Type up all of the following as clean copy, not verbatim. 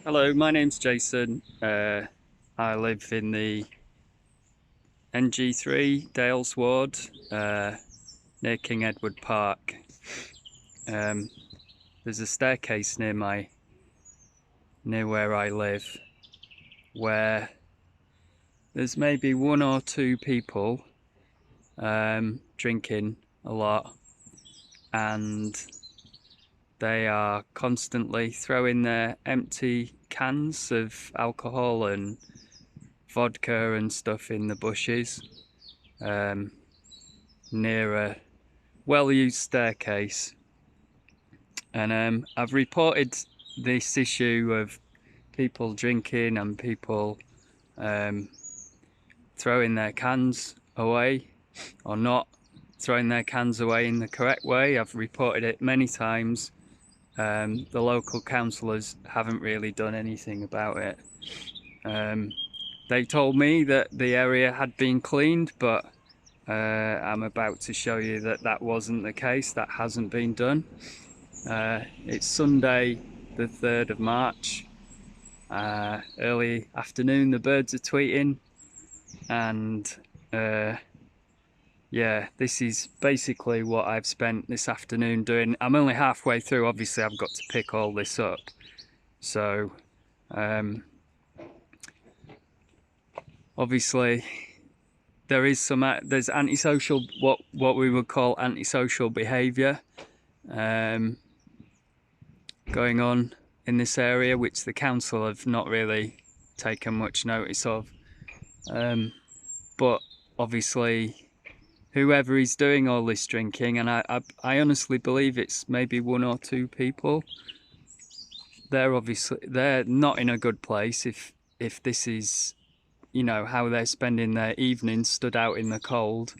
Hello, my name's Jason. I live in the NG3 Dales Ward, near King Edward Park. Um, there's a staircase near where I live, where there's maybe one or two people drinking a lot, and they are constantly throwing their empty cans of alcohol and vodka and stuff in the bushes um, near a well-used staircase. And I've reported this issue of people drinking and people um, throwing their cans away or not throwing their cans away in the correct way. I've reported it many times. The local councillors haven't really done anything about it. They told me that the area had been cleaned, but I'm about to show you that that wasn't the case. That hasn't been done. It's Sunday the 3rd of March, early afternoon. The birds are tweeting, and yeah, this is basically what I've spent this afternoon doing. I'm only halfway through. Obviously I've got to pick all this up, so obviously there's antisocial, what we would call antisocial behaviour going on in this area, which the council have not really taken much notice of. But obviously, whoever is doing all this drinking, and I honestly believe it's maybe one or two people, they're not in a good place if this is, you know, how they're spending their evenings stood out in the cold,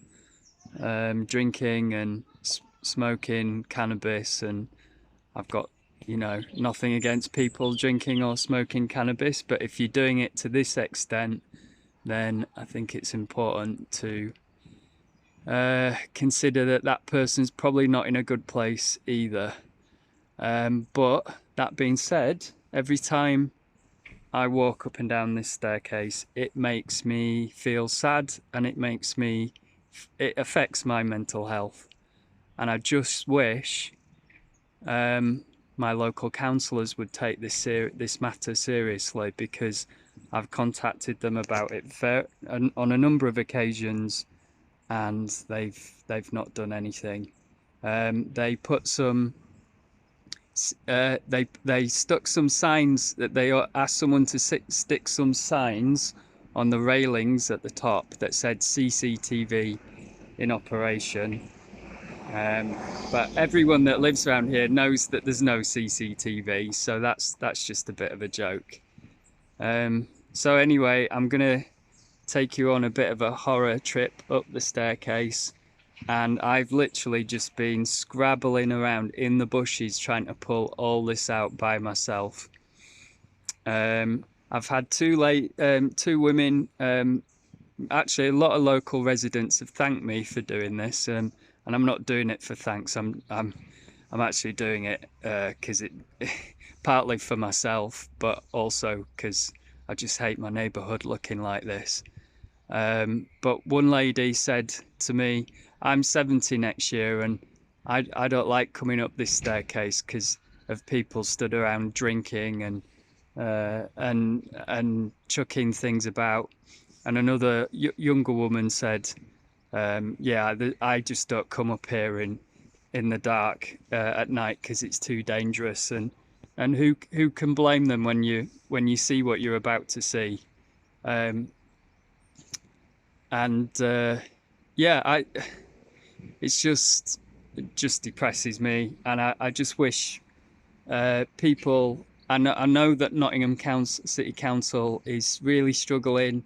drinking and smoking cannabis. And I've got, you know, nothing against people drinking or smoking cannabis, but if you're doing it to this extent, then I think it's important to consider that that person's probably not in a good place either. But that being said, every time I walk up and down this staircase, it makes me feel sad, and it affects my mental health. And I just wish my local councillors would take this matter seriously, because I've contacted them about it on a number of occasions, and they've not done anything. They put some they stuck some signs, that they asked someone to stick some signs on the railings at the top that said CCTV in operation. But everyone that lives around here knows that there's no CCTV, so that's just a bit of a joke. So anyway, I'm gonna take you on a bit of a horror trip up the staircase, and I've literally just been scrabbling around in the bushes trying to pull all this out by myself. I've had two women, actually a lot of local residents have thanked me for doing this, and I'm not doing it for thanks. I'm actually doing it because it partly for myself, but also because I just hate my neighbourhood looking like this. But one lady said to me, I'm 70 next year, and I don't like coming up this staircase because of people stood around drinking and chucking things about. And another younger woman said, yeah, I just don't come up here in the dark at night because it's too dangerous. And who can blame them when you see what you're about to see? Yeah, it just depresses me, and I just wish people. I know that Nottingham City Council is really struggling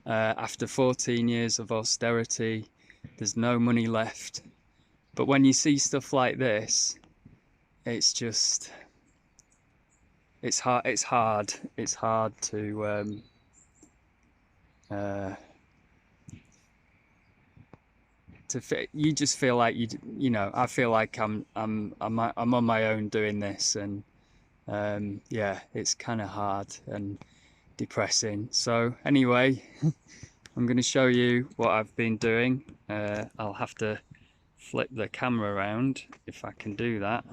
after 14 years of austerity. There's no money left, but when you see stuff like this, it's hard. It's hard to you just feel like you know, I feel like I'm on my own doing this, and Yeah, it's kind of hard and depressing. So anyway, I'm going to show you what I've been doing. I'll have to flip the camera around if I can do that.